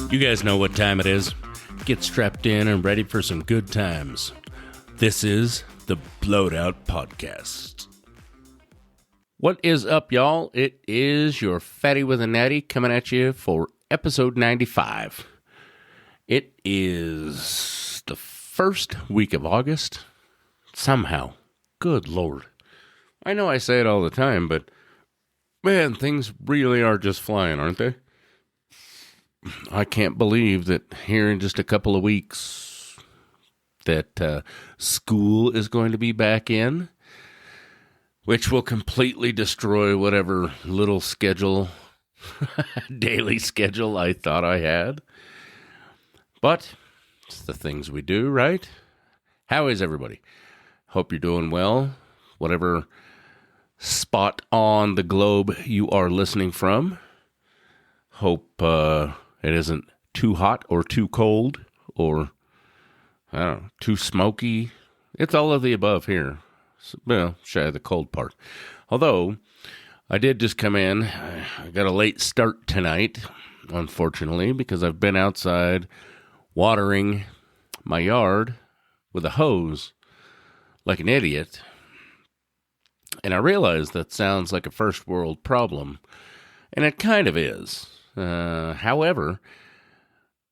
You guys know what time it is. Get strapped in and ready for some good times. This is the Blowed Out Podcast. What is up, y'all? It is your Fatty with a Natty coming at you for episode 95. It is the first week of August. Somehow. Good Lord. I know I say it all the time, but man, things really are just flying, aren't they? I can't believe that here in just a couple of weeks that school is going to be back in, which will completely destroy whatever little schedule, daily schedule I thought I had. But it's the things we do, right? How is everybody? Hope you're doing well. Whatever spot on the globe you are listening from. Hope it isn't too hot or too cold or, I don't know, too smoky. It's all of the above here. Well, shy of the cold part. Although, I did just come in. I got a late start tonight, unfortunately, because I've been outside watering my yard with a hose like an idiot. And I realize that sounds like a first world problem, and it kind of is. However,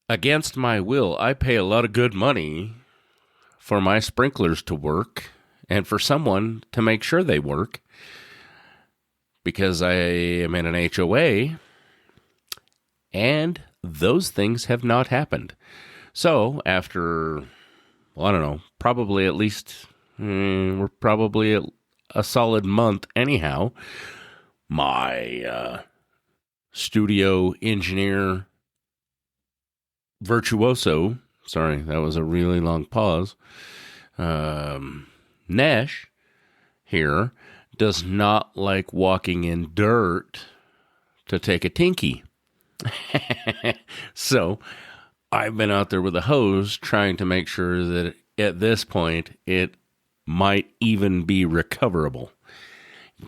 against my will, I pay a lot of good money for my sprinklers to work and for someone to make sure they work because I am in an HOA and those things have not happened. So after, well, I don't know, probably at least, we're probably at a solid month anyhow, my studio engineer virtuoso, sorry, that was a really long pause, Nesh here does not like walking in dirt to take a tinky. So I've been out there with a hose trying to make sure that at this point it might even be recoverable.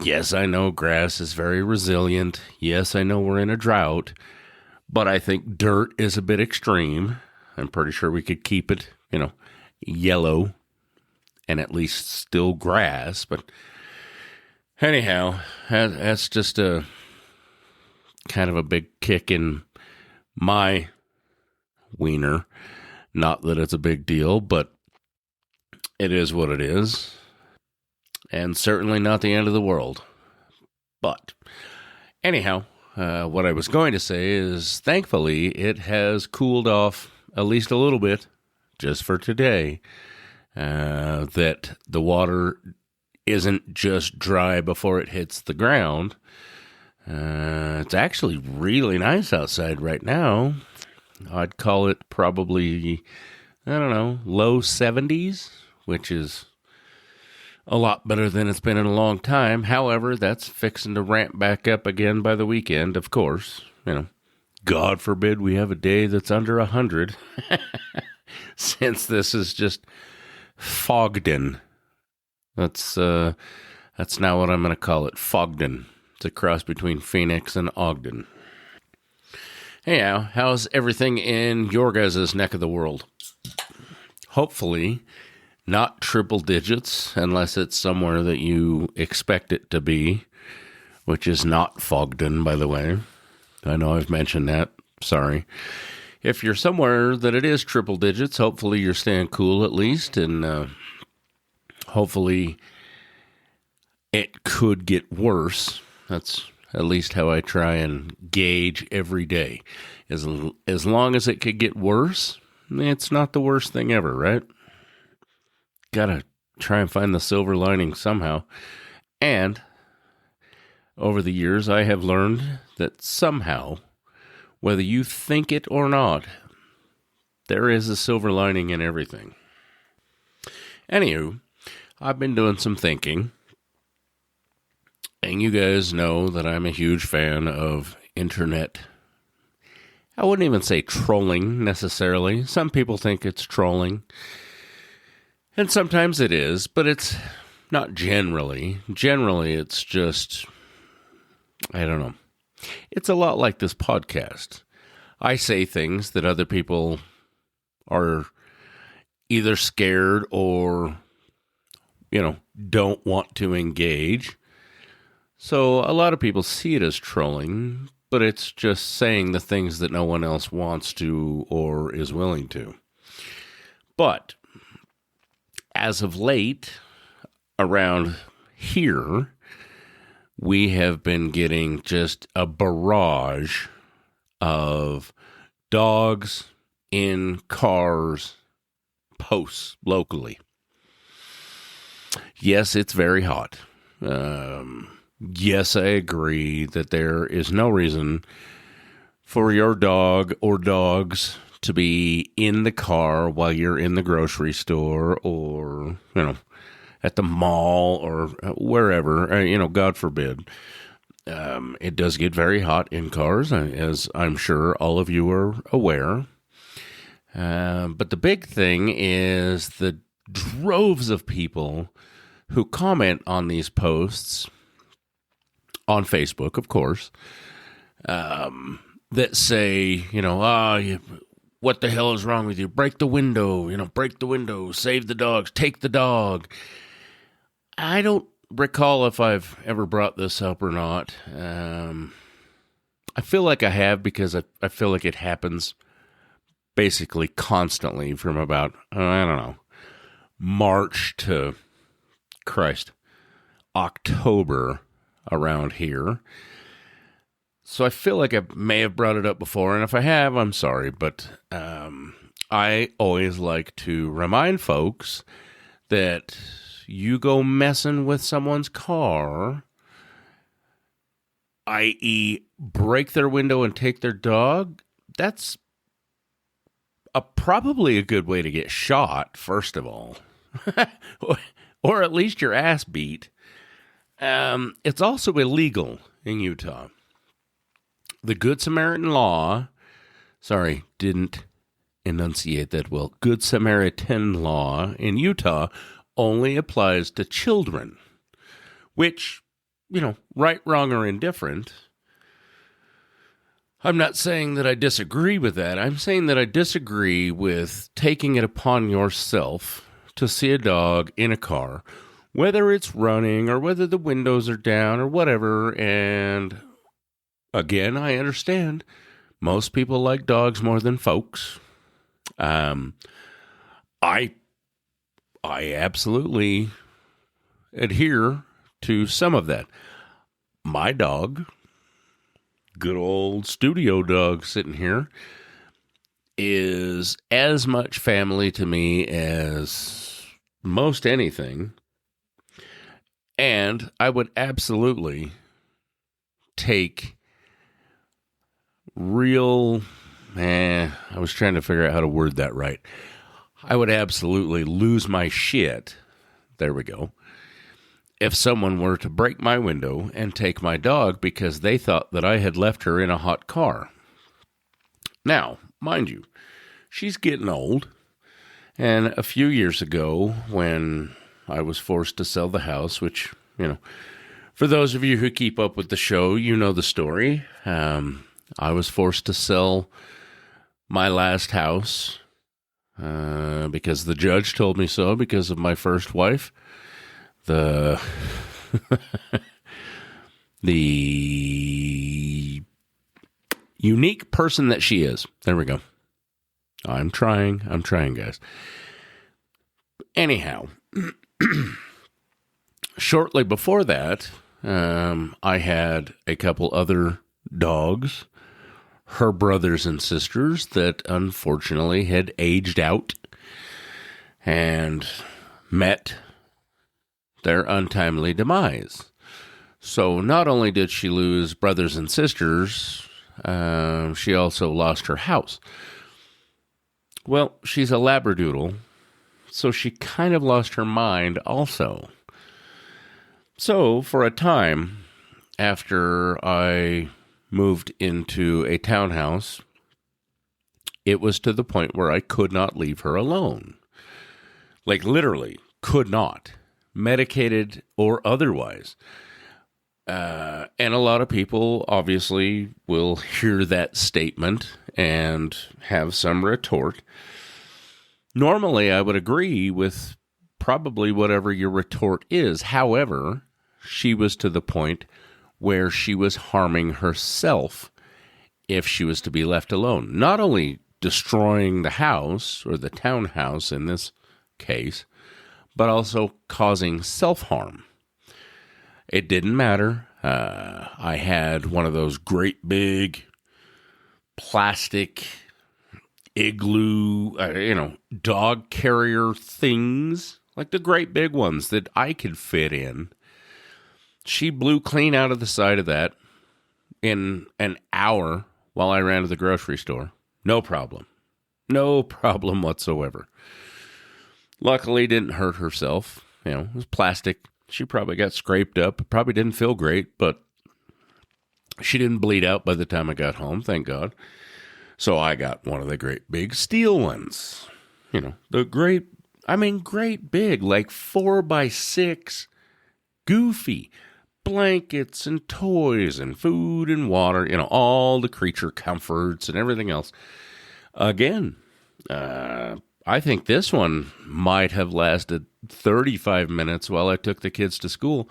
Yes, I know grass is very resilient. Yes, I know we're in a drought, but I think dirt is a bit extreme. I'm pretty sure we could keep it, yellow and at least still grass. But anyhow, that's just a kind of a big kick in my wiener. Not that it's a big deal, but it is what it is. And certainly not the end of the world. But anyhow, what I was going to say is thankfully it has cooled off at least a little bit just for today. That the water isn't just dry before it hits the ground. It's actually really nice outside right now. I'd call it probably, low 70s, which is a lot better than it's been in a long time. However, that's fixing to ramp back up again by the weekend, of course. God forbid we have a day that's under 100, since this is just Fogden. That's now what I'm going to call it, Fogden. It's a cross between Phoenix and Ogden. Anyhow, how's everything in your guys' neck of the world? Hopefully not triple digits, unless it's somewhere that you expect it to be, which is not Fogden, by the way. I know I've mentioned that. Sorry. If you're somewhere that it is triple digits, hopefully you're staying cool at least, and hopefully it could get worse. That's at least how I try and gauge every day. As long as it could get worse, it's not the worst thing ever, right? Gotta try and find the silver lining somehow. And over the years, I have learned that somehow, whether you think it or not, there is a silver lining in everything. Anywho, I've been doing some thinking. And you guys know that I'm a huge fan of internet. I wouldn't even say trolling necessarily. Some people think it's trolling. And sometimes it is, but it's not generally. Generally, it's just, I don't know. It's a lot like this podcast. I say things that other people are either scared or, don't want to engage. So a lot of people see it as trolling, but it's just saying the things that no one else wants to or is willing to. But as of late, around here, we have been getting just a barrage of dogs in cars posts locally. Yes, it's very hot. Yes, I agree that there is no reason for your dog or dogs to be in the car while you're in the grocery store or, at the mall or wherever, God forbid. It does get very hot in cars, as I'm sure all of you are aware. But the big thing is the droves of people who comment on these posts on Facebook, of course, that say, what the hell is wrong with you? Break the window, save the dogs, take the dog. I don't recall if I've ever brought this up or not. I feel like I have because I feel like it happens basically constantly from about, March to, October around here. So I feel like I may have brought it up before, and if I have, I'm sorry, but I always like to remind folks that you go messing with someone's car, i.e. break their window and take their dog, that's probably a good way to get shot, first of all, or at least your ass beat. It's also illegal in Utah. The Good Samaritan law, didn't enunciate that well. Good Samaritan law in Utah only applies to children, which, right, wrong, or indifferent. I'm not saying that I disagree with that. I'm saying that I disagree with taking it upon yourself to see a dog in a car, whether it's running or whether the windows are down or whatever. And again, I understand most people like dogs more than folks. I absolutely adhere to some of that. My dog, good old studio dog sitting here, is as much family to me as most anything. And I would absolutely take I was trying to figure out how to word that right. I would absolutely lose my shit. There we go. If someone were to break my window and take my dog because they thought that I had left her in a hot car. Now, mind you, she's getting old. And a few years ago, when I was forced to sell the house, which, for those of you who keep up with the show, you know the story. I was forced to sell my last house because the judge told me so because of my first wife. The unique person that she is. There we go. I'm trying, guys. Anyhow, shortly before that, I had a couple other dogs, her brothers and sisters, that unfortunately had aged out and met their untimely demise. So not only did she lose brothers and sisters, she also lost her house. Well, she's a Labradoodle, so she kind of lost her mind also. So for a time, after I moved into a townhouse, it was to the point where I could not leave her alone. Like literally, could not. Medicated or otherwise. And a lot of people obviously will hear that statement and have some retort. Normally, I would agree with probably whatever your retort is. However, she was to the point where she was harming herself if she was to be left alone. Not only destroying the house, or the townhouse in this case, but also causing self-harm. It didn't matter. I had one of those great big plastic igloo, dog carrier things, like the great big ones that I could fit in. She blew clean out of the side of that in an hour while I ran to the grocery store. No problem. No problem whatsoever. Luckily, didn't hurt herself. It was plastic. She probably got scraped up. It probably didn't feel great, but she didn't bleed out by the time I got home, thank God. So I got one of the great big steel ones. Great big, like 4x6, goofy blankets and toys and food and water, all the creature comforts and everything else. Again, I think this one might have lasted 35 minutes while I took the kids to school,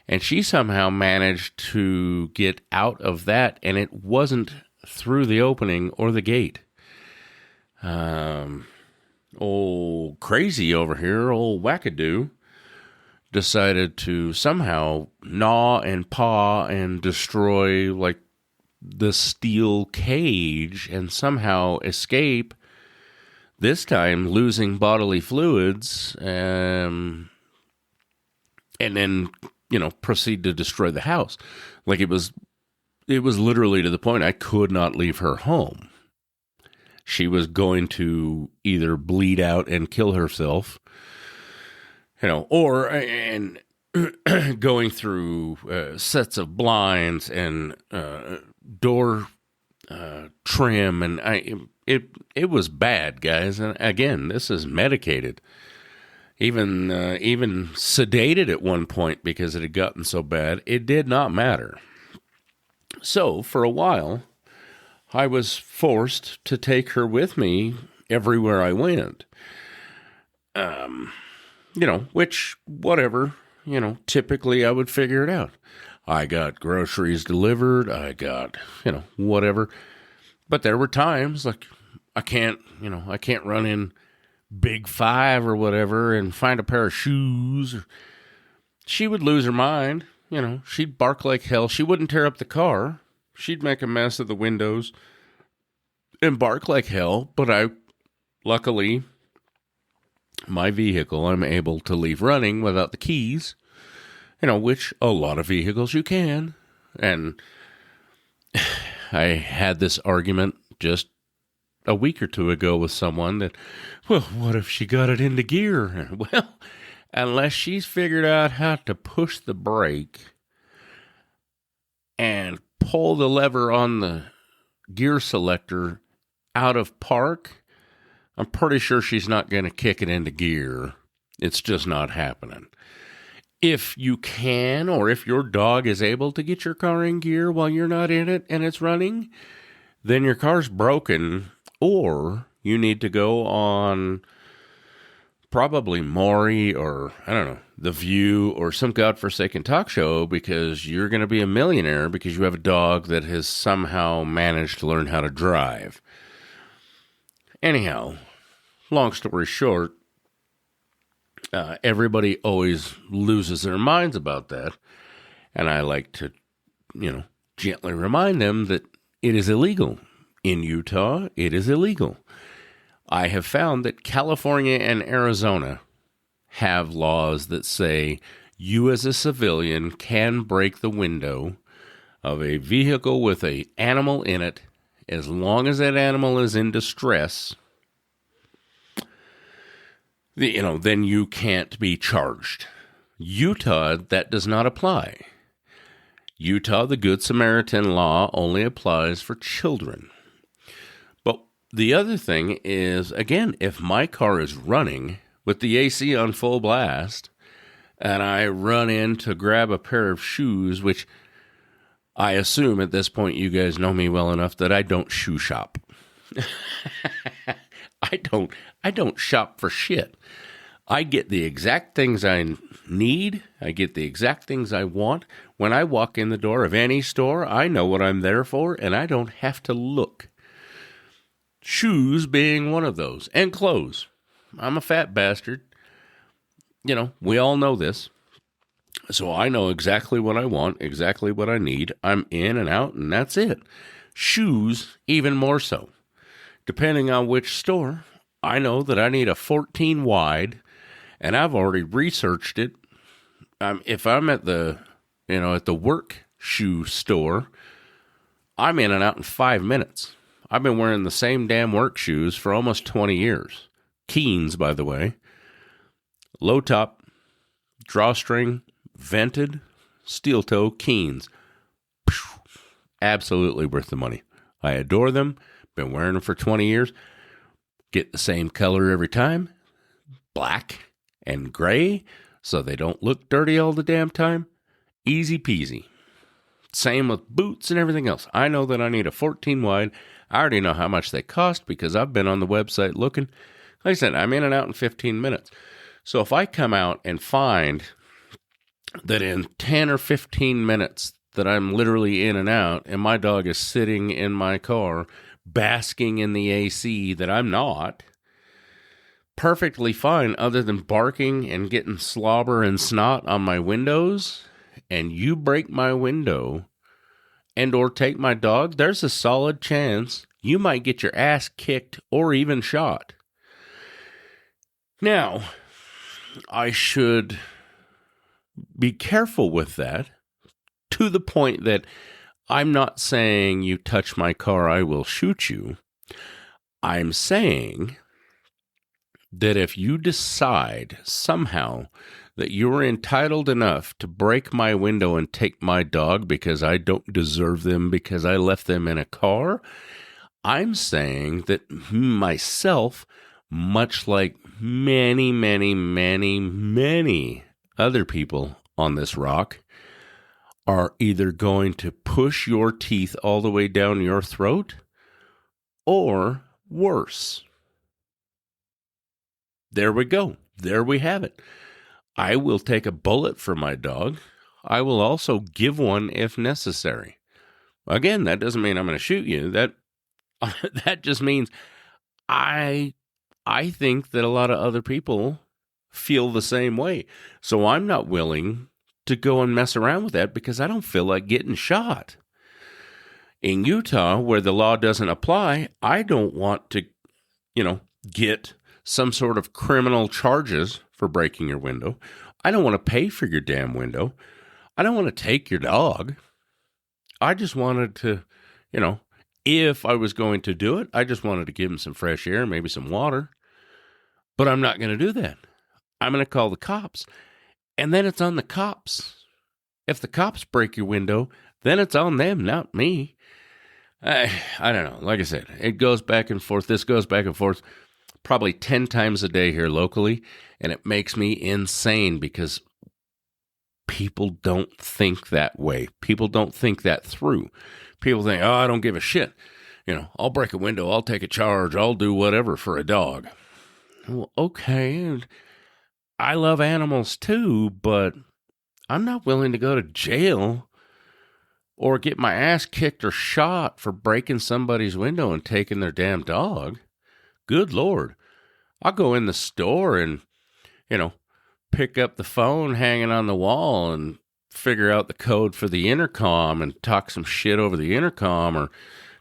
and she somehow managed to get out of that, and it wasn't through the opening or the gate. Old crazy over here, old wackadoo, decided to somehow gnaw and paw and destroy like the steel cage and somehow escape, this time losing bodily fluids, and then proceed to destroy the house. Like it was literally to the point I could not leave her home. She was going to either bleed out and kill herself, or going through sets of blinds and door trim, and it was bad, guys. And again, this is medicated, even sedated at one point because it had gotten so bad. It did not matter. So for a while, I was forced to take her with me everywhere I went. Which, whatever, typically I would figure it out. I got groceries delivered, I got, whatever. But there were times like I can't run in Big Five or whatever and find a pair of shoes. She would lose her mind. She'd bark like hell. She wouldn't tear up the car. She'd make a mess of the windows and bark like hell. But luckily, my vehicle, I'm able to leave running without the keys, which a lot of vehicles you can. And I had this argument just a week or two ago with someone that, well, what if she got it into gear? Well, unless she's figured out how to push the brake and pull the lever on the gear selector out of park, I'm pretty sure she's not going to kick it into gear. It's just not happening. If you can, or if your dog is able to get your car in gear while you're not in it and it's running, then your car's broken, or you need to go on probably Maury or, I don't know, The View or some godforsaken talk show, because you're going to be a millionaire because you have a dog that has somehow managed to learn how to drive. Anyhow, long story short, everybody always loses their minds about that. And I like to, gently remind them that it is illegal. In Utah, it is illegal. I have found that California and Arizona have laws that say you as a civilian can break the window of a vehicle with an animal in it as long as that animal is in distress. Then you can't be charged. Utah, that does not apply. Utah, the Good Samaritan law only applies for children. But the other thing is, again, if my car is running with the AC on full blast, and I run in to grab a pair of shoes, which I assume at this point you guys know me well enough that I don't shoe shop. I don't shop for shit. I get the exact things I need. I get the exact things I want. When I walk in the door of any store, I know what I'm there for, and I don't have to look. Shoes being one of those, and clothes. I'm a fat bastard. You know, we all know this. So I know exactly what I want, exactly what I need. I'm in and out, and that's it. Shoes, even more so. Depending on which store, I know that I need a 14 wide, and I've already researched it. If I'm at the work shoe store, I'm in and out in 5 minutes. I've been wearing the same damn work shoes for almost 20 years. Keens, by the way. Low top, drawstring, vented, steel toe, Keens. Absolutely worth the money. I adore them. Been wearing them for 20 years. Get the same color every time. Black and gray, so they don't look dirty all the damn time. Easy peasy. Same with boots and everything else. I know that I need a 14 wide. I already know how much they cost because I've been on the website looking. Like I said, I'm in and out in 15 minutes. So if I come out and find that in 10 or 15 minutes that I'm literally in and out and my dog is sitting in my car basking in the AC that I'm not, perfectly fine other than barking and getting slobber and snot on my windows, and you break my window and or take my dog, there's a solid chance you might get your ass kicked or even shot. Now, I should be careful with that to the point that I'm not saying you touch my car, I will shoot you. I'm saying that if you decide somehow that you're entitled enough to break my window and take my dog because I don't deserve them because I left them in a car, I'm saying that myself, much like many, many, many, many other people on this rock, are either going to push your teeth all the way down your throat or worse. There we go. There we have it. I will take a bullet for my dog. I will also give one if necessary. Again, that doesn't mean I'm going to shoot you. That just means I think that a lot of other people feel the same way. So I'm not willing to go and mess around with that because I don't feel like getting shot. In Utah, where the law doesn't apply, I don't want to, get some sort of criminal charges for breaking your window. I don't want to pay for your damn window. I don't want to take your dog. I just wanted to, if I was going to do it, I just wanted to give him some fresh air, maybe some water. But I'm not going to do that. I'm going to call the cops. And then it's on the cops. If the cops break your window, then it's on them, not me. I don't know. Like I said, it goes back and forth. This goes back and forth probably 10 times a day here locally, and it makes me insane because people don't think that way. People don't think that through. People think, I don't give a shit. I'll break a window, I'll take a charge, I'll do whatever for a dog. Well, okay, I love animals too, but I'm not willing to go to jail or get my ass kicked or shot for breaking somebody's window and taking their damn dog. Good Lord. I'll go in the store and, pick up the phone hanging on the wall and figure out the code for the intercom and talk some shit over the intercom or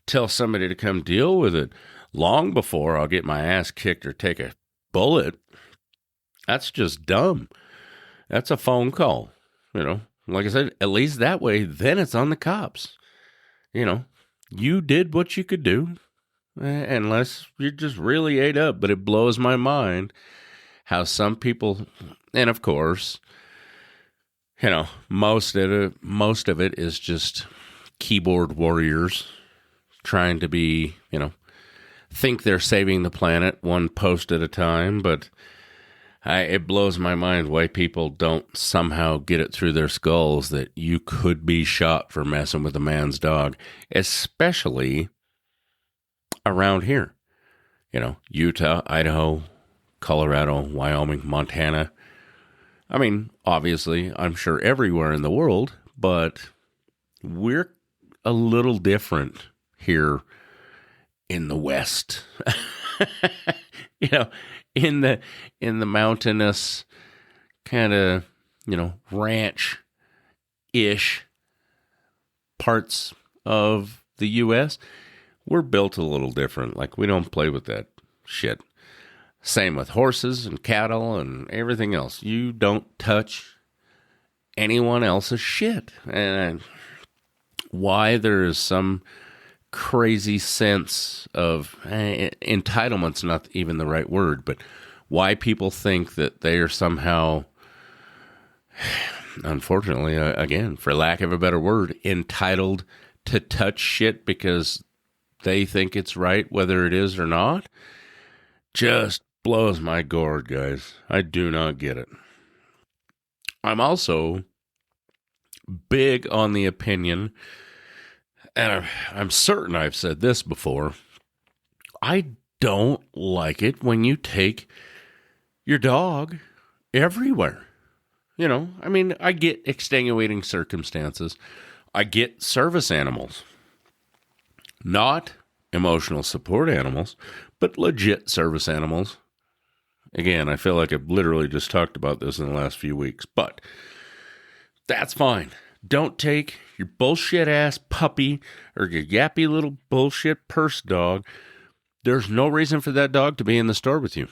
tell somebody to come deal with it long before I'll get my ass kicked or take a bullet. That's just dumb. That's a phone call. Like I said, at least that way, then it's on the cops. You did what you could do. Unless you just really ate up, but it blows my mind how some people, and of course, most of it is just keyboard warriors trying to be, think they're saving the planet one post at a time. But It blows my mind why people don't somehow get it through their skulls that you could be shot for messing with a man's dog, especially around here. Utah, Idaho, Colorado, Wyoming, Montana. I mean, obviously, I'm sure everywhere in the world, but we're a little different here in the West. In the mountainous kind of, ranch-ish parts of the U.S., we're built a little different. Like, we don't play with that shit. Same with horses and cattle and everything else. You don't touch anyone else's shit. And why there is some crazy sense of entitlement's not even the right word, but why people think that they are somehow, unfortunately, again, for lack of a better word, entitled to touch shit because they think it's right, whether it is or not, just blows my gourd, guys. I do not get it. I'm also big on the opinion, and I'm certain I've said this before, I don't like it when you take your dog everywhere. I get extenuating circumstances. I get service animals. Not emotional support animals, but legit service animals. Again, I feel like I've literally just talked about this in the last few weeks, but that's fine. Don't take your bullshit ass puppy or your yappy little bullshit purse dog. There's no reason for that dog to be in the store with you.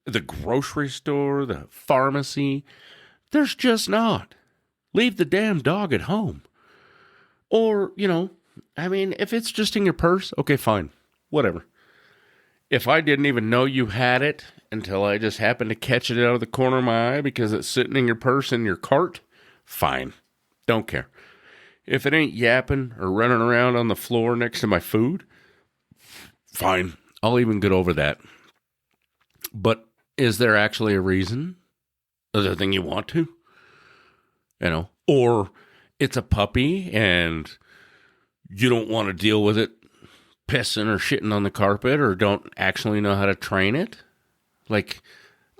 The grocery store, the pharmacy, there's just not. Leave the damn dog at home. Or, if it's just in your purse, okay, fine. Whatever. If I didn't even know you had it until I just happened to catch it out of the corner of my eye because it's sitting in your purse in your cart, fine. Don't care. If it ain't yapping or running around on the floor next to my food, fine. I'll even get over that. But is there actually a reason other than you want to? Or it's a puppy and you don't want to deal with it pissing or shitting on the carpet or don't actually know how to train it? Like,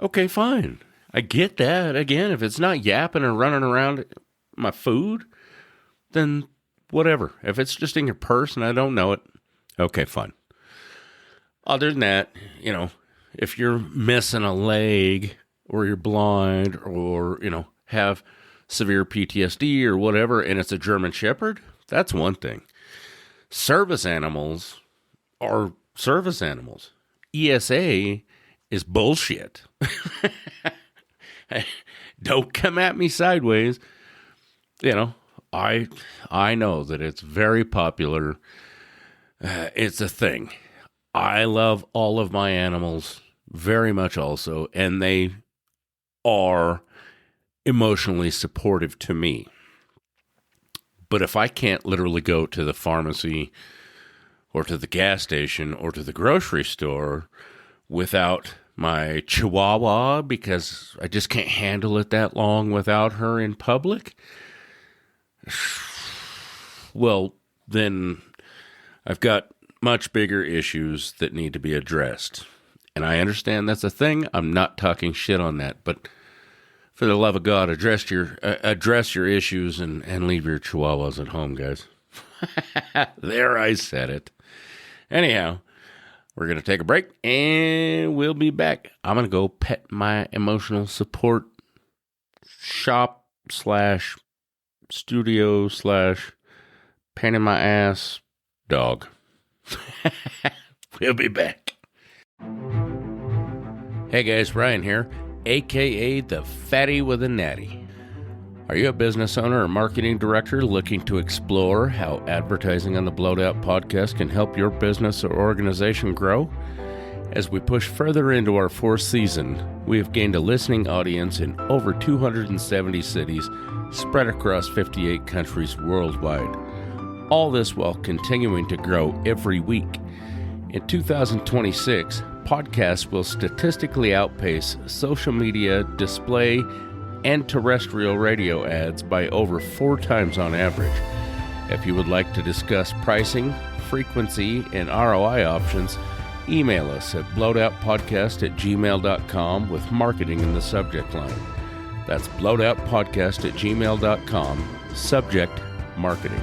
okay, fine. I get that. Again, if it's not yapping or running around my food, then whatever. If it's just in your purse and I don't know it, okay, fine. Other than that, if you're missing a leg or you're blind or, have severe PTSD or whatever, and it's a German Shepherd, that's one thing. Service animals are service animals. ESA is bullshit. Don't come at me sideways. I know that it's very popular. It's a thing. I love all of my animals very much also, and they are emotionally supportive to me. But if I can't literally go to the pharmacy or to the gas station or to the grocery store without my Chihuahua because I just can't handle it that long without her in public, well, then I've got much bigger issues that need to be addressed. And I understand that's a thing. I'm not talking shit on that, but for the love of God, address your issues and leave your Chihuahuas at home, guys. There, I said it. Anyhow, we're going to take a break and we'll be back. I'm going to go pet my emotional support shop / studio / pain in my ass dog. We'll be back. Hey guys, Ryan here, aka the Fatty with a Natty. Are you a business owner or marketing director looking to explore how advertising on the Blowed Out podcast can help your business or organization grow? As we push further into our 4th season, we have gained a listening audience in over 270 cities spread across 58 countries worldwide. All this while continuing to grow every week. In 2026, podcasts will statistically outpace social media, display, and terrestrial radio ads by over 4 times on average. If you would like to discuss pricing, frequency, and ROI options, email us at blowedoutpodcast@gmail.com with marketing in the subject line. That's blowedoutpodcast@gmail.com, subject marketing.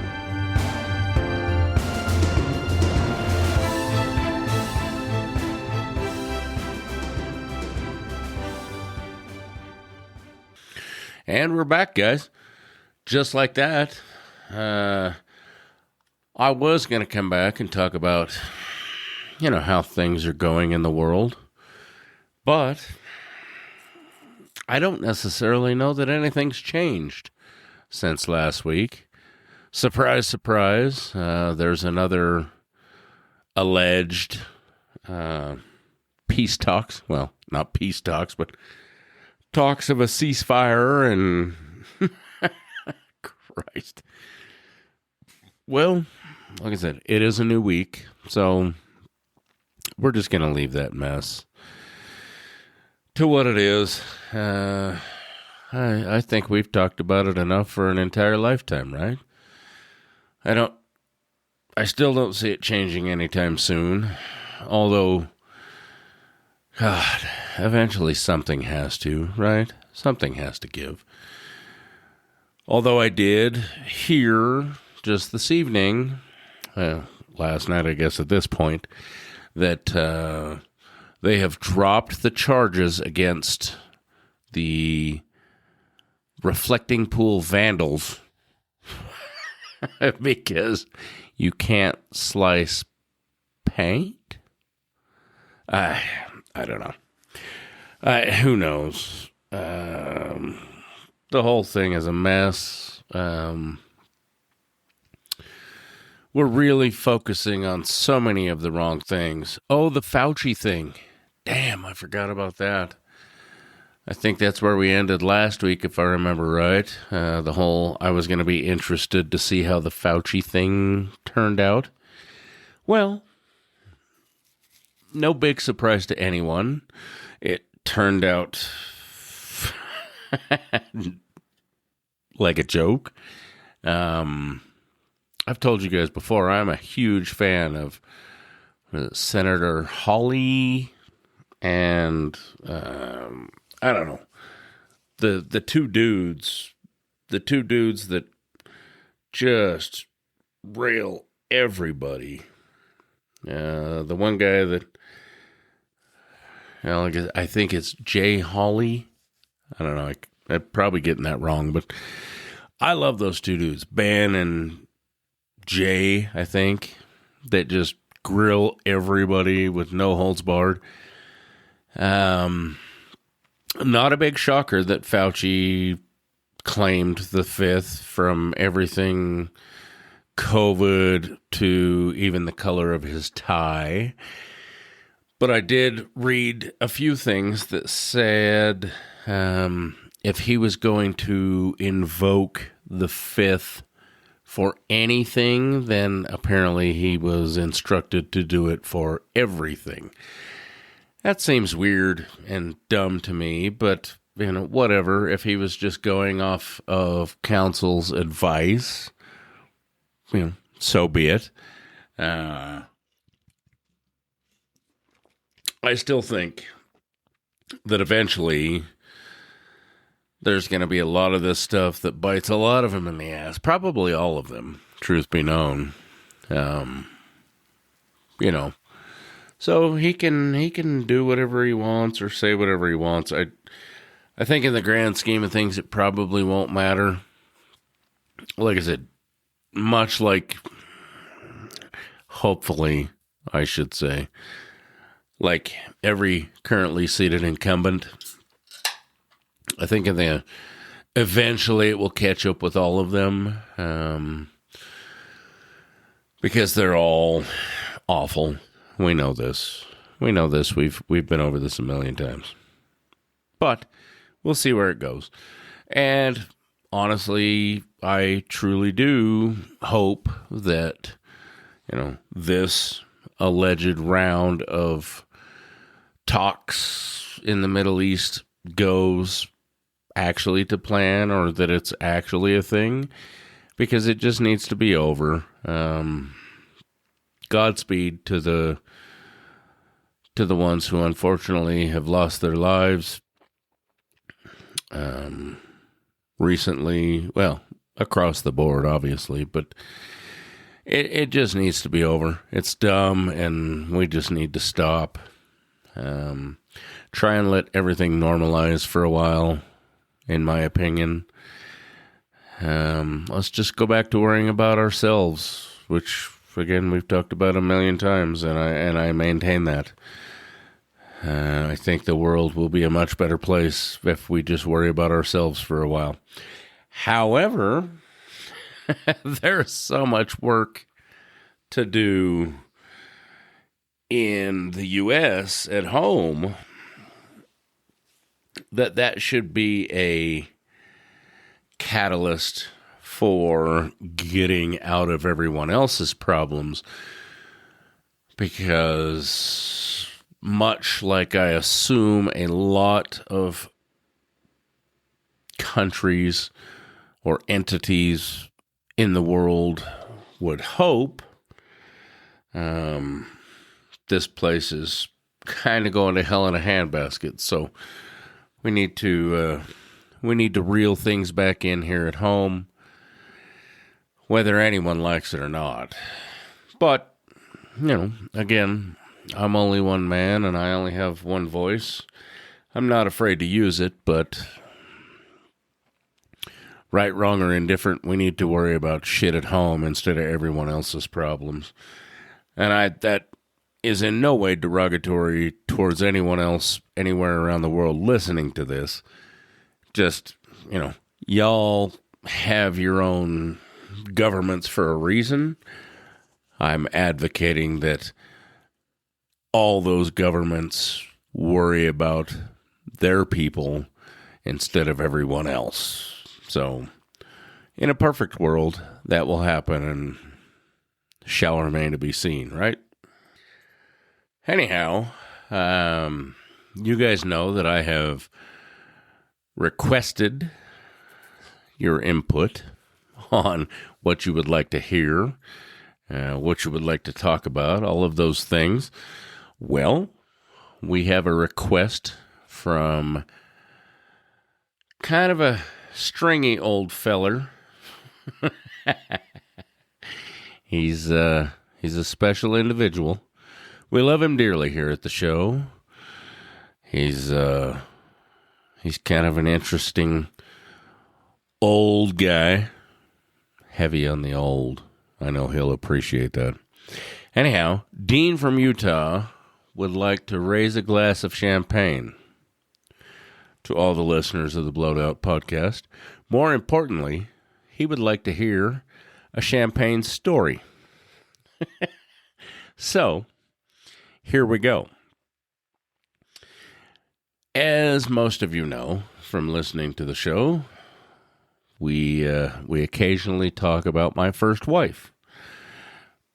And we're back, guys. Just like that. I was going to come back and talk about, how things are going in the world. But I don't necessarily know that anything's changed since last week. Surprise, surprise. There's another alleged peace talks. Well, not peace talks, but talks of a ceasefire and... Christ. Well, like I said, it is a new week, so we're just going to leave that mess to what it is. I think we've talked about it enough for an entire lifetime, right? I still don't see it changing anytime soon, although, God, eventually something has to, right? Something has to give. Although I did hear just this evening, last night I guess at this point, that they have dropped the charges against the reflecting pool vandals because you can't slice paint? I don't know. Who knows? The whole thing is a mess. We're really focusing on so many of the wrong things. Oh, the Fauci thing. Damn, I forgot about that. I think that's where we ended last week, if I remember right. I was going to be interested to see how the Fauci thing turned out. Well, no big surprise to anyone. It turned out like a joke. I've told you guys before, I'm a huge fan of Senator Hawley and I don't know, the two dudes that just rail everybody. The one guy that, I think it's Jay Hawley. I don't know. I'm probably getting that wrong, but I love those two dudes, Ben and Jay, I think, that just grill everybody with no holds barred. Not a big shocker that Fauci claimed the fifth from everything COVID to even the color of his tie. But I did read a few things that said if he was going to invoke the fifth for anything, then apparently he was instructed to do it for everything. That seems weird and dumb to me, but, whatever. If he was just going off of counsel's advice, so be it. I still think that eventually there's going to be a lot of this stuff that bites a lot of them in the ass. Probably all of them, truth be known. So he can do whatever he wants or say whatever he wants. I think in the grand scheme of things, it probably won't matter. Like I said, much like, hopefully, I should say, like every currently seated incumbent, I think eventually it will catch up with all of them, because they're all awful. We know this. We've been over this a million times. But we'll see where it goes. And honestly, I truly do hope that, this alleged round of talks in the Middle East goes actually to plan, or that it's actually a thing, because it just needs to be over. Godspeed to the ones who unfortunately have lost their lives recently, well, across the board, obviously, but it just needs to be over. It's dumb, and we just need to stop. Try and let everything normalize for a while, in my opinion. Let's just go back to worrying about ourselves, which, again, we've talked about a million times, and I maintain that. I think the world will be a much better place if we just worry about ourselves for a while. However, there's so much work to do in the U.S. at home that should be a catalyst for getting out of everyone else's problems, because much like I assume a lot of countries or entities in the world would hope, this place is kind of going to hell in a handbasket. So we need to reel things back in here at home, whether anyone likes it or not. But, again, I'm only one man and I only have one voice. I'm not afraid to use it, but right, wrong, or indifferent, we need to worry about shit at home instead of everyone else's problems. And that is in no way derogatory towards anyone else anywhere around the world listening to this. Just, y'all have your own governments for a reason. I'm advocating that all those governments worry about their people instead of everyone else. So, in a perfect world, that will happen and shall remain to be seen, right? Anyhow, you guys know that I have requested your input on what you would like to hear, what you would like to talk about, all of those things. Well, we have a request from kind of a stringy old feller. He's a special individual. We love him dearly here at the show. He's kind of an interesting old guy. Heavy on the old. I know he'll appreciate that. Anyhow, Dean from Utah would like to raise a glass of champagne to all the listeners of the Blowed Out podcast. More importantly, he would like to hear a champagne story. So, here we go. As most of you know from listening to the show, we occasionally talk about my first wife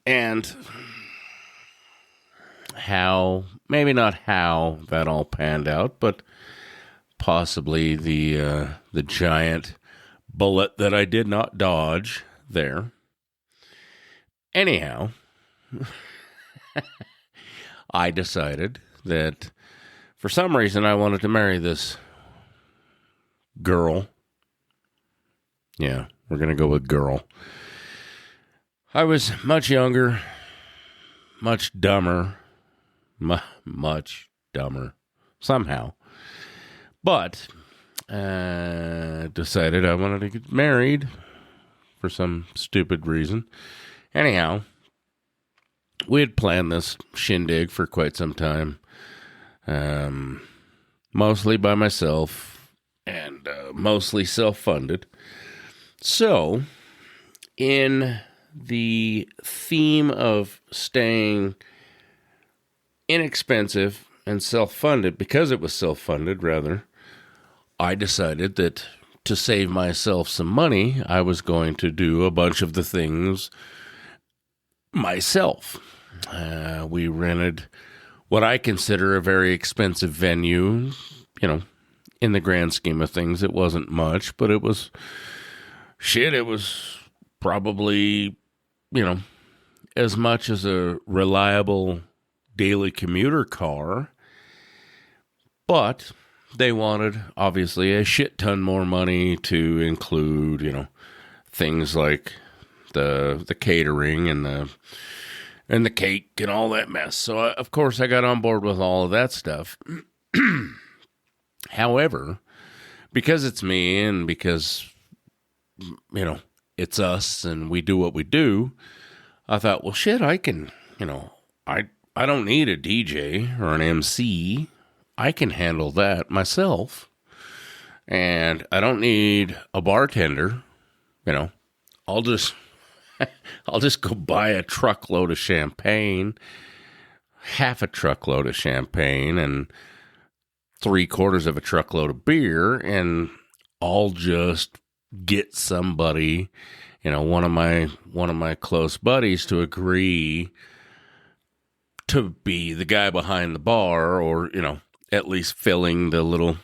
and how, maybe not how that all panned out, but possibly the giant bullet that I did not dodge there. Anyhow, I decided that for some reason I wanted to marry this girl. Yeah, we're going to go with girl. I was much younger, much dumber, much dumber somehow. But decided I wanted to get married for some stupid reason. Anyhow, we had planned this shindig for quite some time, mostly by myself and mostly self-funded. So, in the theme of staying inexpensive and self-funded, because it was self-funded, rather, I decided that to save myself some money, I was going to do a bunch of the things myself. We rented what I consider a very expensive venue. You know, in the grand scheme of things, it wasn't much, but it was shit. It was probably, you know, as much as a reliable daily commuter car, but they wanted obviously a shit ton more money to include, you know, things like the catering and the cake and all that mess. So of course I got on board with all of that stuff. However, because it's me and because, you know, it's us and we do what we do, I thought, well, shit, I can, you know, I don't need a DJ or an MC. I can handle that myself. And I don't need a bartender, you know. I'll just go buy a truckload of champagne, half a truckload of champagne, and 3/4 of a truckload of beer, and I'll just get somebody, you know, one of my close buddies to agree to be the guy behind the bar, or, you know, at least filling the little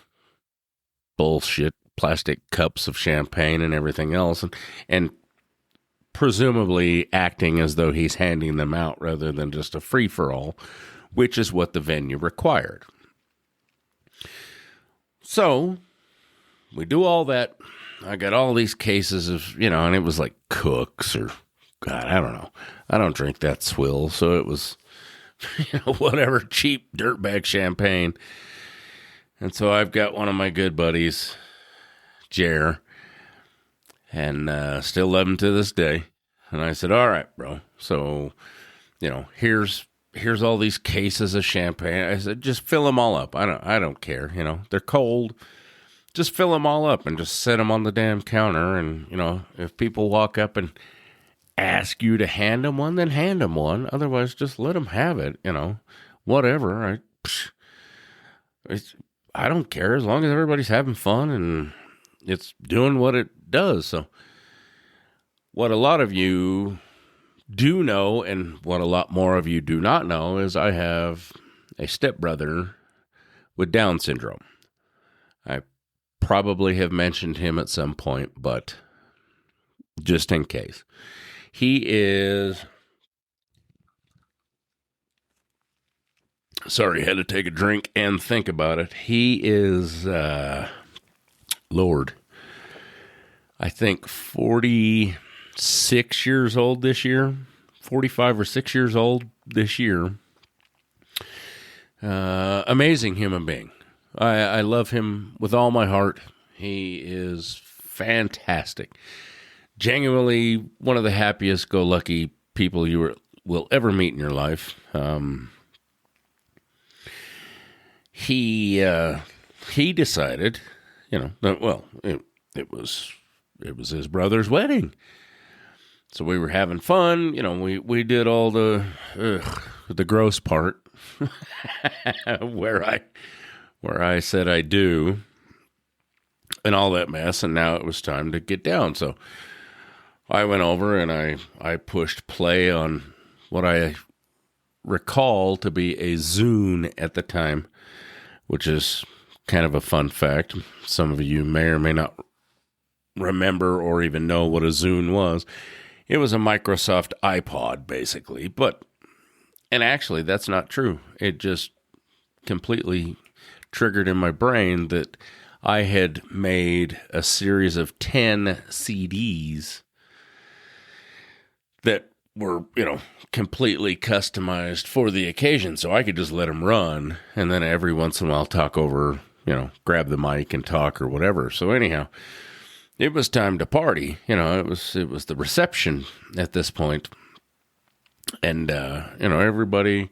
bullshit plastic cups of champagne and everything else, and presumably acting as though he's handing them out rather than just a free-for-all, which is what the venue required. So we do all that. I got all these cases of, you know, and it was like Cook's or, God, I don't know. I don't drink that swill, so it was, you know, whatever, cheap dirtbag champagne. And so I've got one of my good buddies, Jer, and still love him to this day. And I said, all right, bro. So, you know, here's all these cases of champagne. I said, just fill them all up. I don't care. You know, they're cold. Just fill them all up and just set them on the damn counter. And, you know, if people walk up and ask you to hand them one, then hand them one. Otherwise, just let them have it. You know, whatever. I don't care as long as everybody's having fun and it's doing what it does. So what a lot of you do know and what a lot more of you do not know is I have a stepbrother with Down syndrome. I probably have mentioned him at some point, but just in case. He is... Sorry, had to take a drink and think about it. He is, Lord, I think 46 years old this year, 45 or 6 years old this year. Amazing human being. I love him with all my heart. He is fantastic. Genuinely one of the happiest go lucky people you will ever meet in your life. He decided, you know, that, well, it was his brother's wedding. So we were having fun, you know, we did all the gross part where I said I do and all that mess, and now it was time to get down. So I went over and I pushed play on what I recall to be a Zune at the time, which is kind of a fun fact. Some of you may or may not remember or even know what a Zune was. It was a Microsoft iPod, basically. And actually, that's not true. It just completely triggered in my brain that I had made a series of 10 CDs that were, you know, completely customized for the occasion, so I could just let them run, and then every once in a while talk over, you know, grab the mic and talk or whatever. So anyhow, it was time to party. You know, it was the reception at this point, and you know, everybody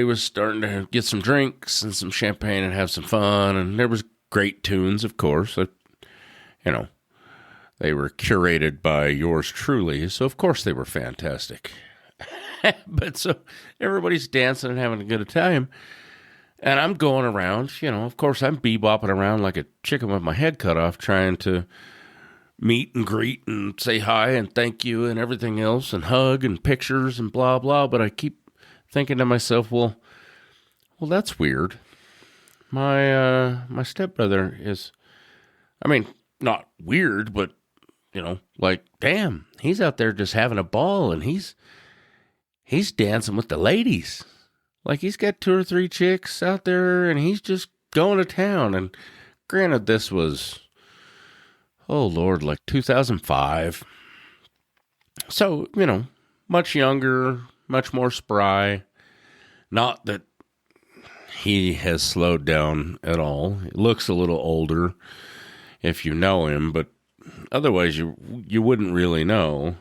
was starting to get some drinks and some champagne and have some fun, and there was great tunes, of course. You know, they were curated by yours truly, so of course they were fantastic. But so everybody's dancing and having a good time, and I'm going around, you know, of course I'm bebopping around like a chicken with my head cut off, trying to meet and greet and say hi and thank you and everything else and hug and pictures and blah, blah. But I keep thinking to myself, well, well, that's weird. My stepbrother is, I mean, not weird, but like, damn, he's out there just having a ball, and he's dancing with the ladies. Like, he's got 2 or 3 chicks out there, and he's just going to town. And granted, this was, oh Lord, like 2005. So, much younger, much more spry. Not that he has slowed down at all. He looks a little older if you know him, but otherwise you wouldn't really know.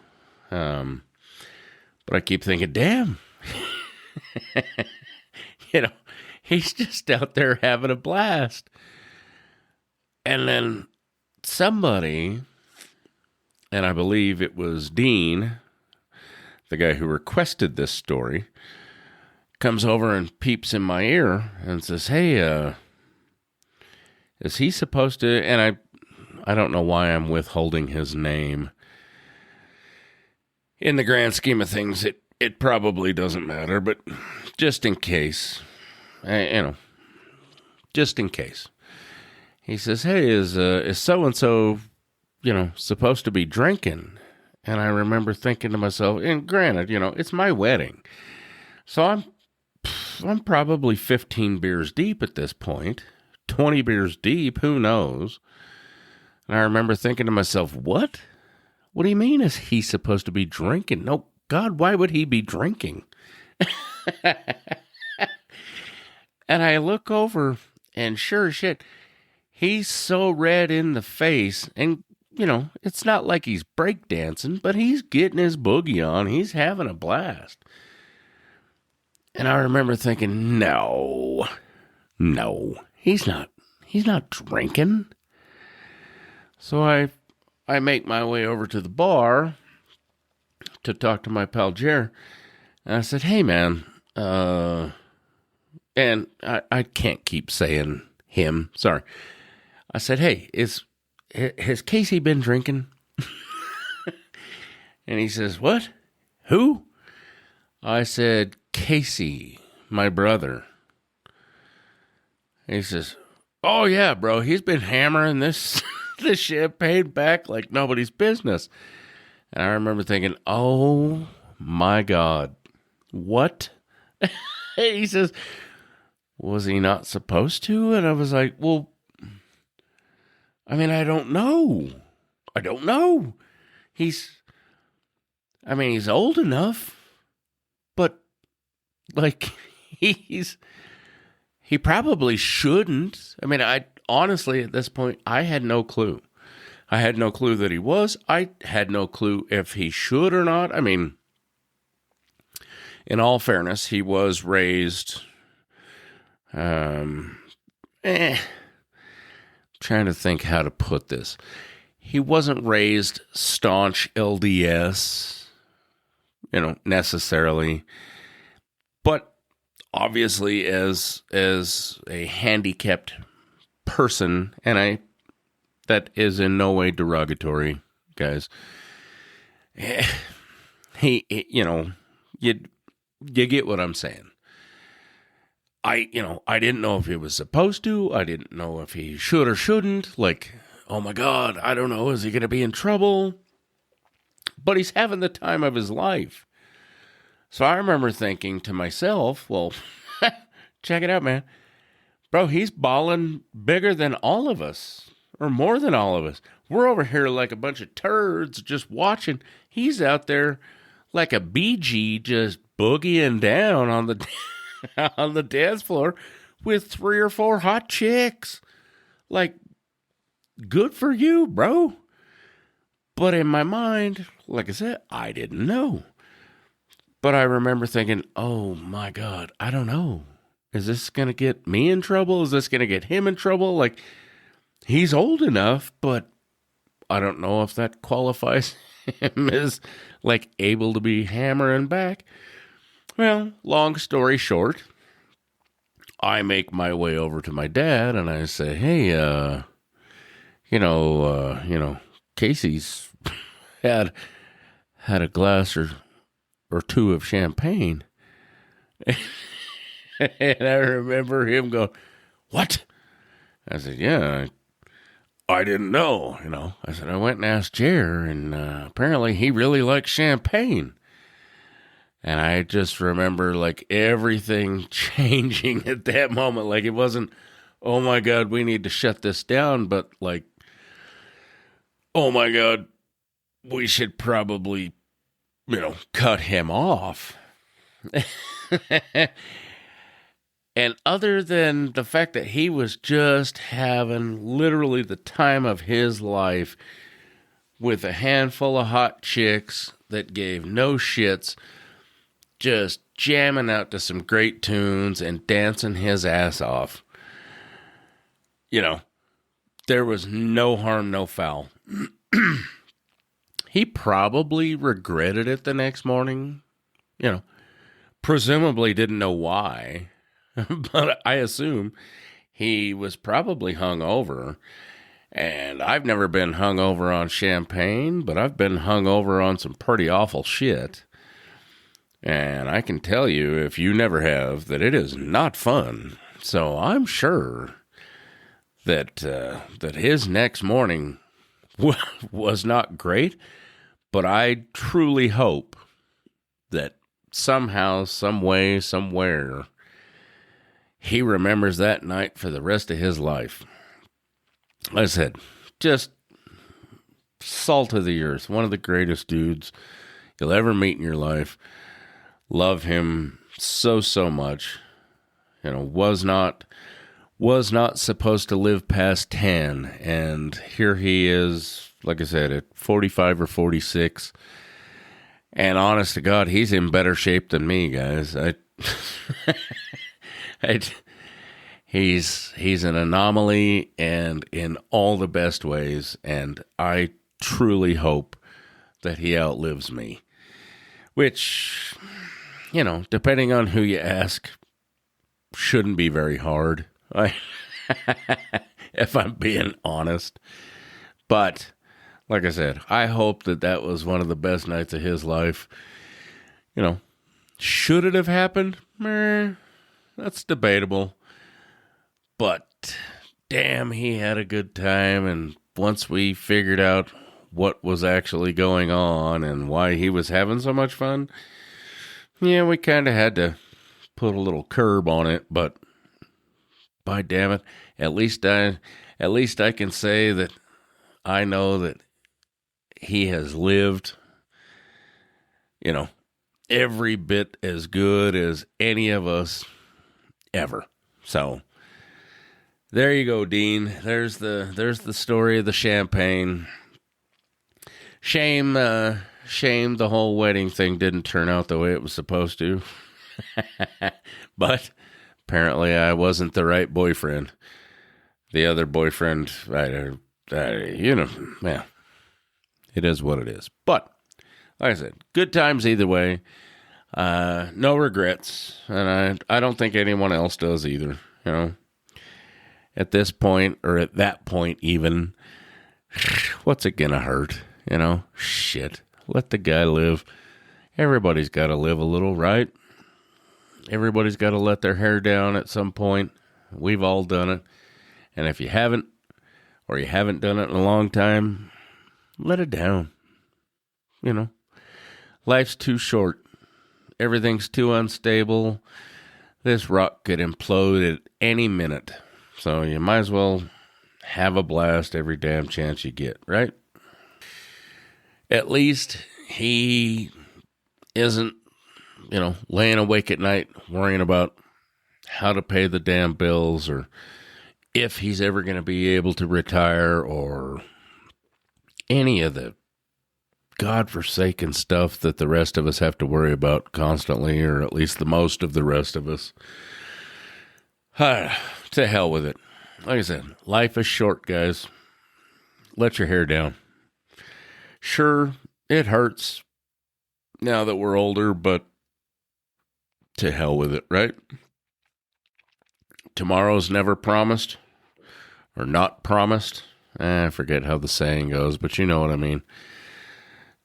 But I keep thinking, damn, he's just out there having a blast. And then somebody, and I believe it was Dean, the guy who requested this story, comes over and peeps in my ear and says, hey, is he supposed to, and I don't know why I'm withholding his name. In the grand scheme of things, it probably doesn't matter, but just in case, just in case. He says, hey, is so-and-so, supposed to be drinking? And I remember thinking to myself, and granted, it's my wedding. So I'm probably 15 beers deep at this point, 20 beers deep, who knows? And I remember thinking to myself, what? What do you mean is he supposed to be drinking? No, God, why would he be drinking? And I look over, and sure as shit, he's so red in the face, and, it's not like he's breakdancing, but he's getting his boogie on. He's having a blast. And I remember thinking, no, he's not drinking. So I make my way over to the bar to talk to my pal Jer. And I said, hey, man, and I can't keep saying him. Sorry. I said, hey, has Casey been drinking? And he says, what? Who? I said, Casey, my brother. He says, oh, yeah, bro, he's been hammering this champagne back like nobody's business. And I remember thinking, oh, my God, what? He says, was he not supposed to? And I was like, well, I mean, I don't know. He's old enough, but like he probably shouldn't. I mean, I honestly, at this point, I had no clue. I had no clue that he was. I had no clue if he should or not. I mean, in all fairness, he was raised, trying to think how to put this. He wasn't raised staunch LDS, necessarily, but obviously as a handicapped person, and that is in no way derogatory, guys. You get what I'm saying. I didn't know if he was supposed to. I didn't know if he should or shouldn't. Like, oh my God, I don't know. Is he going to be in trouble? But he's having the time of his life. So I remember thinking to myself, well, check it out, man. Bro, he's balling bigger than all of us, or more than all of us. We're over here like a bunch of turds just watching. He's out there like a BG just boogieing down on the on the dance floor with 3 or 4 hot chicks. Like, good for you, bro. But in my mind, like I said, I didn't know. But I remember thinking, oh my God, I don't know. Is this going to get me in trouble? Is this going to get him in trouble? Like, he's old enough, but I don't know if that qualifies him as, like, able to be hammering back. Well, long story short, I make my way over to my dad and I say, hey, Casey's had a glass or 2 of champagne. And I remember him going, "What?" I said, "Yeah, I didn't know, you know." I said, "I went and asked Jer, and apparently he really likes champagne." And I just remember like everything changing at that moment. Like it wasn't, "Oh my God, we need to shut this down," but like, "Oh my God, we should probably, cut him off." And other than the fact that he was just having literally the time of his life with a handful of hot chicks that gave no shits, just jamming out to some great tunes and dancing his ass off, there was no harm, no foul. He probably regretted it the next morning, presumably didn't know why. But I assume he was probably hungover. And I've never been hungover on champagne, but I've been hungover on some pretty awful shit. And I can tell you, if you never have, that it is not fun. So I'm sure that his next morning was not great. But I truly hope that somehow, some way, somewhere, he remembers that night for the rest of his life. Like I said, just salt of the earth. One of the greatest dudes you'll ever meet in your life. Love him so much. Was not supposed to live past 10. And here he is, like I said, at 45 or 46. And honest to God, he's in better shape than me, guys. He's an anomaly, and in all the best ways, and I truly hope that he outlives me. Which, depending on who you ask, shouldn't be very hard. If I'm being honest. But, like I said, I hope that was one of the best nights of his life. Should it have happened? That's debatable. But damn, he had a good time. And once we figured out what was actually going on and why he was having so much fun, yeah, we kind of had to put a little curb on it. But by damn it, at least I can say that I know that he has lived, every bit as good as any of us ever. So there you go, Dean. There's the story of the champagne. Shame the whole wedding thing didn't turn out the way it was supposed to. But apparently I wasn't the right boyfriend. The other boyfriend, yeah, it is what it is. But like I said, good times either way. No regrets, and I don't think anyone else does either. At this point, or at that point even, what's it gonna hurt? Shit. Let the guy live. Everybody's got to live a little, right? Everybody's got to let their hair down at some point. We've all done it. And if you haven't, or you haven't done it in a long time, let it down. Life's too short. Everything's too unstable. This rock could implode at any minute. So you might as well have a blast every damn chance you get, right? At least he isn't, laying awake at night worrying about how to pay the damn bills, or if he's ever going to be able to retire, or any of the godforsaken stuff that the rest of us have to worry about constantly, or at least the most of the rest of us. To hell with it. Like I said, life is short, guys. Let your hair down. Sure, it hurts now that we're older, but to hell with it, right? Tomorrow's never promised, or not promised. I forget how the saying goes, but you know what I mean.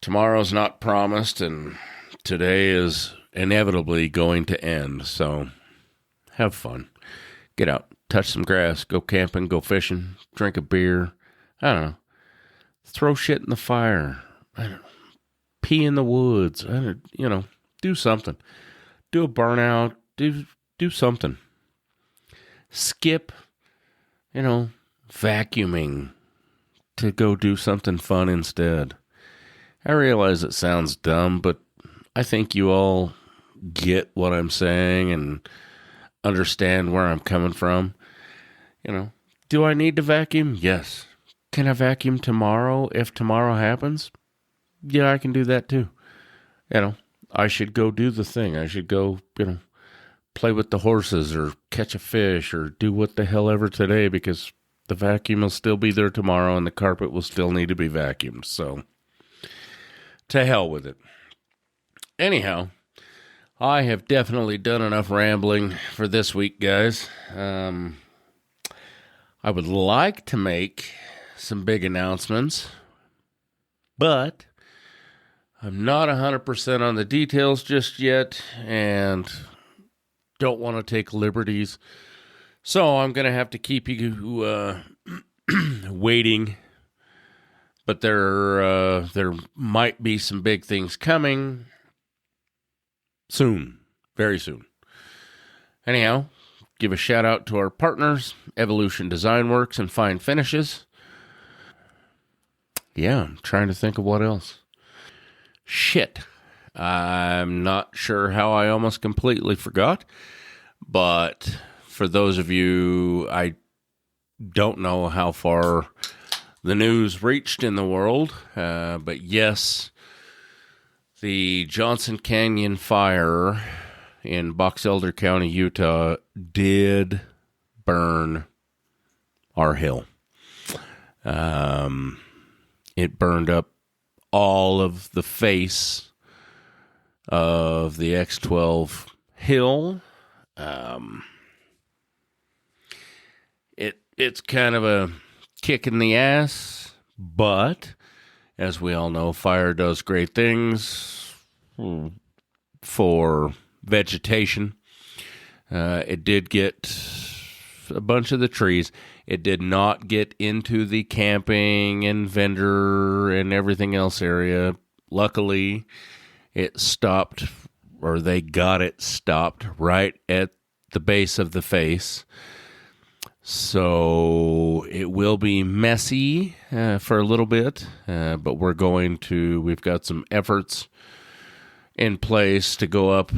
Tomorrow's not promised, and today is inevitably going to end. So have fun. Get out, touch some grass, go camping, go fishing, drink a beer. I don't know. Throw shit in the fire. I don't know. Pee in the woods. I don't, do something. Do a burnout. Do something. Skip, vacuuming to go do something fun instead. I realize it sounds dumb, but I think you all get what I'm saying and understand where I'm coming from. Do I need to vacuum? Yes. Can I vacuum tomorrow if tomorrow happens? Yeah, I can do that too. I should go do the thing. I should go, play with the horses or catch a fish or do what the hell ever today, because the vacuum will still be there tomorrow and the carpet will still need to be vacuumed. So, to hell with it. Anyhow, I have definitely done enough rambling for this week, guys. I would like to make some big announcements, but I'm not 100% on the details just yet and don't want to take liberties. So I'm going to have to keep you waiting. But there might be some big things coming soon, very soon. Anyhow, give a shout out to our partners, Evolution Design Works and Fine Finishes. Yeah, I'm trying to think of what else. Shit. I'm not sure how I almost completely forgot. But for those of you, I don't know how far the news reached in the world. But yes, the Johnson Canyon fire in Box Elder County, Utah, did burn our hill. It burned up all of the face of the X12 hill. It's kind of a kick in the ass, but as we all know, fire does great things for vegetation. It did get a bunch of the trees. It did not get into the camping and vendor and everything else area. Luckily, it stopped, or they got it stopped right at the base of the face. So it will be messy for a little bit, but we've got some efforts in place to go up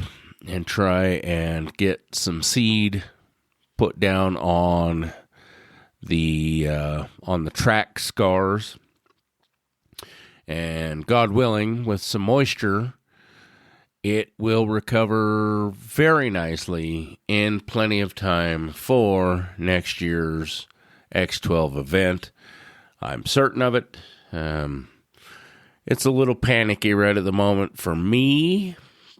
and try and get some seed put down on the track scars, and God willing, with some moisture, it will recover very nicely in plenty of time for next year's X12 event. I'm certain of it. It's a little panicky right at the moment for me,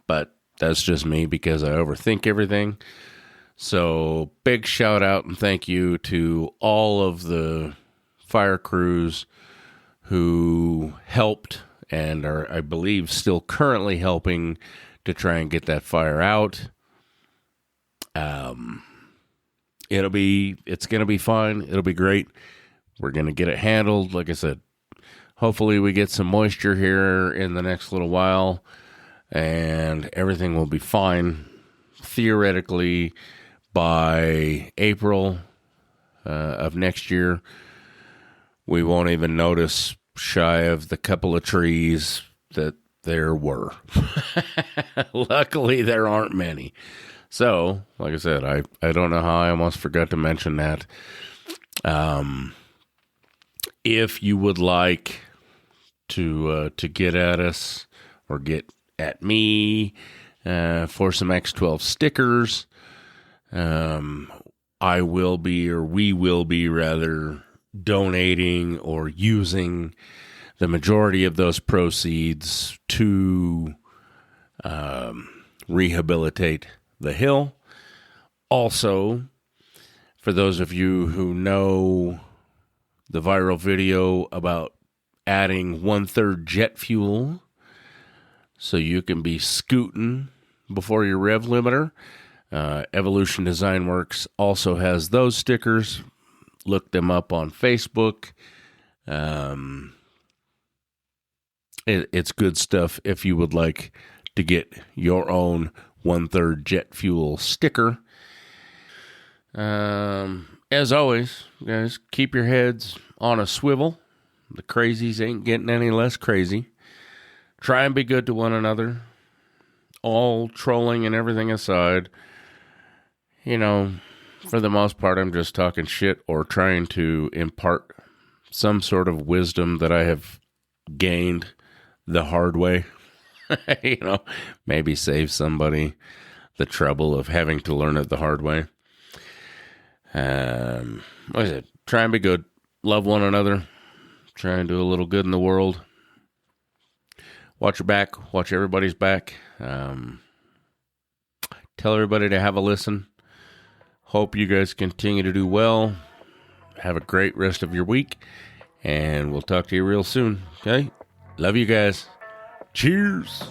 but that's just me because I overthink everything. So big shout out and thank you to all of the fire crews who helped and are, I believe, still currently helping to try and get that fire out. It's going to be fine. It'll be great. We're going to get it handled. Like I said, hopefully we get some moisture here in the next little while and everything will be fine. Theoretically, by April of next year, we won't even notice shy of the couple of trees that there were. Luckily, there aren't many. So, like I said, I don't know how I almost forgot to mention that. If you would like to get at us or get at me for some X12 stickers, we will be rather donating or using the majority of those proceeds to rehabilitate the hill. Also, for those of you who know the viral video about adding 1/3 jet fuel so you can be scooting before your rev limiter, Evolution Design Works also has those stickers. Look them up on Facebook. It's good stuff if you would like to get your own 1/3 jet fuel sticker. As always, guys, keep your heads on a swivel. The crazies ain't getting any less crazy. Try and be good to one another. All trolling and everything aside, for the most part, I'm just talking shit or trying to impart some sort of wisdom that I have gained the hard way. Maybe save somebody the trouble of having to learn it the hard way. What is it? Try and be good. Love one another. Try and do a little good in the world. Watch your back. Watch everybody's back. Tell everybody to have a listen. Hope you guys continue to do well. Have a great rest of your week. And we'll talk to you real soon. Okay? Love you guys. Cheers.